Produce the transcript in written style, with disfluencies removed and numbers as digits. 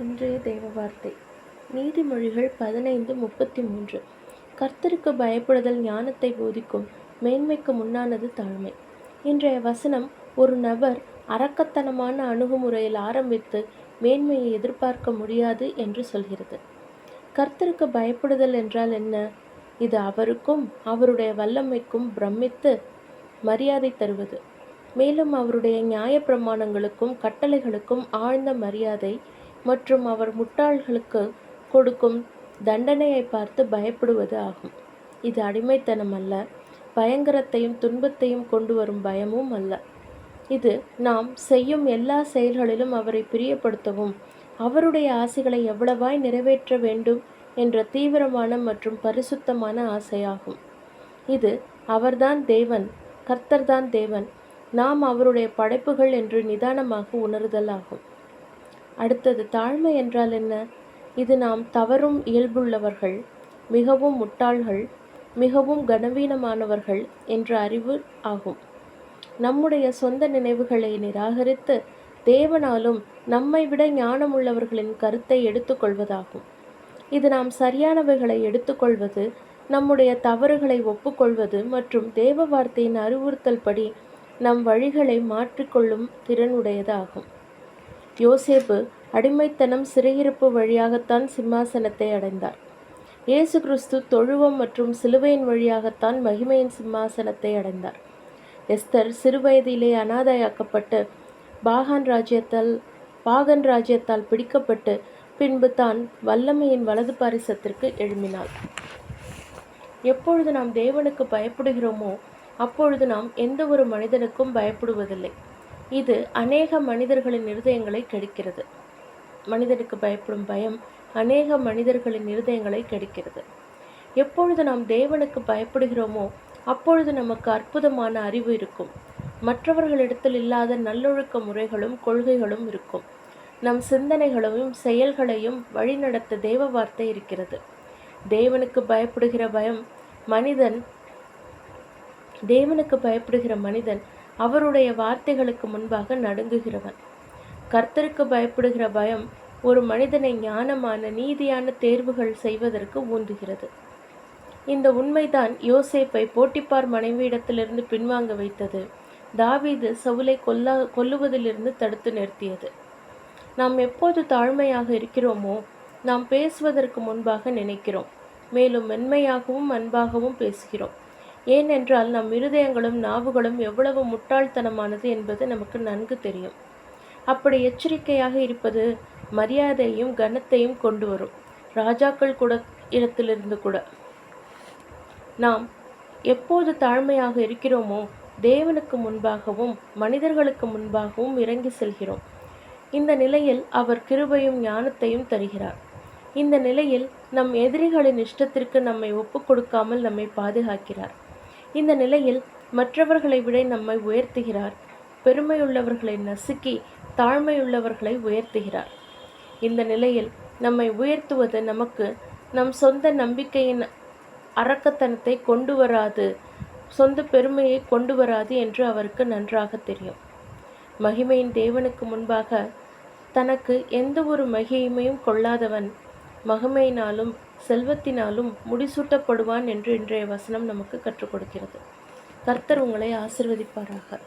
இன்றைய தேவ வார்த்தை நீதிமொழிகள் 15:33. கர்த்தருக்கு பயப்படுதல் ஞானத்தை போதிக்கும், மேன்மைக்கு முன்னானது தாழ்மை. இன்றைய வசனம் ஒரு நபர் அரக்கத்தனமான அணுகுமுறையில் ஆரம்பித்து மேன்மையை எதிர்பார்க்க முடியாது என்று சொல்கிறது. கர்த்தருக்கு பயப்படுதல் என்றால் என்ன? இது அவருக்கும் அவருடைய வல்லமைக்கும் பிரமித்து மரியாதை தருவது. மேலும் அவருடைய நியாய பிரமாணங்களுக்கும் கட்டளைகளுக்கும் ஆழ்ந்த மரியாதை மற்றும் அவர் முட்டாள்களுக்கு கொடுக்கும் தண்டனையை பார்த்து பயப்படுவது ஆகும். இது அடிமைத்தனம் அல்ல, பயங்கரத்தையும் துன்பத்தையும் கொண்டு வரும் பயமும் அல்ல. இது நாம் செய்யும் எல்லா செயல்களிலும் அவரை பிரியப்படுத்தவும் அவருடைய ஆசைகளை எவ்வளவாய் நிறைவேற்ற வேண்டும் என்ற தீவிரமான மற்றும் பரிசுத்தமான ஆசையாகும். இது அவர்தான் தேவன், கர்த்தர்தான் தேவன், நாம் அவருடைய படைப்புகள் என்று நிதானமாக உணர்தல் ஆகும். அடுத்தது தாழ்மை என்றால் என்ன? இது நாம் தவறும் இயல்புள்ளவர்கள், மிகவும் முட்டாள்கள், மிகவும் கனவீனமானவர்கள் என்ற அறிவு ஆகும். நம்முடைய சொந்த நினைவுகளை நிராகரித்து தேவனாலும் நம்மை விட ஞானமுள்ளவர்களின் கருத்தை எடுத்துக்கொள்வதாகும். இது நாம் சரியானவைகளை எடுத்துக்கொள்வது, நம்முடைய தவறுகளை ஒப்புக்கொள்வது மற்றும் தேவ வார்த்தையின் அறிவுறுத்தல் படி நம் வழிகளை மாற்றிக்கொள்ளும் திறனுடையதாகும். யோசேப்பு அடிமைத்தனம் சிறையிருப்பு வழியாகத்தான் சிம்மாசனத்தை அடைந்தார். இயேசு கிறிஸ்து தொழுவம் மற்றும் சிலுவையின் வழியாகத்தான் மகிமையின் சிம்மாசனத்தை அடைந்தார். எஸ்தர் சிறுவயதிலே அனாதையாக்கப்பட்டு பாகன் ராஜ்யத்தால் பிடிக்கப்பட்டு பின்பு தான் வல்லமையின் வலது பாரிசத்திற்கு எழும்பினாள். எப்பொழுது நாம் தேவனுக்கு பயப்படுகிறோமோ அப்பொழுது நாம் எந்த ஒரு மனிதனுக்கும் பயப்படுவதில்லை. இது அநேக மனிதர்களின் இருதயங்களை கெடுக்கிறது. மனிதனுக்கு பயப்படும் பயம் அநேக மனிதர்களின் இருதயங்களை கெடுக்கிறது. எப்பொழுது நாம் தேவனுக்கு பயப்படுகிறோமோ அப்பொழுது நமக்கு அற்புதமான அறிவு இருக்கும். மற்றவர்களிடத்தில் இல்லாத நல்லொழுக்க முறைகளும் கொள்கைகளும் இருக்கும். நம் சிந்தனைகளையும் செயல்களையும் வழிநடத்த தேவ வார்த்தை இருக்கிறது. தேவனுக்கு பயப்படுகிற மனிதன் அவருடைய வார்த்தைகளுக்கு முன்பாக நடுங்குகிறவன். கர்த்தருக்கு பயப்படுகிற பயம் ஒரு மனிதனை ஞானமான நீதியான தேர்வுகள் செய்வதற்கு ஊந்துகிறது. இந்த உண்மைதான் யோசேப்பை போட்டிப்பார் மனைவியிடத்திலிருந்து பின்வாங்க வைத்தது. தாவீது சவுலை கொல்லுவதிலிருந்து தடுத்து நிறுத்தியது. நாம் எப்போது தாழ்மையாக இருக்கிறோமோ நாம் பேசுவதற்கு முன்பாக நினைக்கிறோம், மேலும் மென்மையாகவும் அன்பாகவும் பேசுகிறோம். ஏனென்றால் நம் இருதயங்களும் நாவுகளும் எவ்வளவு முட்டாள்தனமானது என்பது நமக்கு நன்கு தெரியும். அப்படி எச்சரிக்கையாக இருப்பது மரியாதையும் கனத்தையும் கொண்டு வரும். ராஜாக்கள் இடத்திலிருந்து கூட நாம் எப்போது தாழ்மையாக இருக்கிறோமோ தேவனுக்கு முன்பாகவும் மனிதர்களுக்கு முன்பாகவும் இறங்கி செல்கிறோம். இந்த நிலையில் அவர் கிருபையும் ஞானத்தையும் தருகிறார். இந்த நிலையில் நம் எதிரிகளின் இஷ்டத்திற்கு நம்மை ஒப்புக் கொடுக்காமல் நம்மை பாதுகாக்கிறார். இந்த நிலையில் மற்றவர்களை விட நம்மை உயர்த்துகிறார். பெருமையுள்ளவர்களை நசுக்கி தாழ்மையுள்ளவர்களை உயர்த்துகிறார். இந்த நிலையில் நம்மை உயர்த்துவது நமக்கு நம் சொந்த நம்பிக்கையின் அரக்கத்தனத்தை கொண்டு வராது, சொந்த பெருமையை கொண்டு வராது என்று அவருக்கு நன்றாக தெரியும். மகிமையின் தேவனுக்கு முன்பாக தனக்கு எந்த ஒரு மகிமையும் கொள்ளாதவன் மகிமையினாலும் செல்வத்தினாலும் முடிசூட்டப்படுவான் என்று இன்றைய வசனம் நமக்கு கற்றுக் கொடுக்கிறது. கர்த்தர் உங்களை ஆசீர்வதிப்பாராக.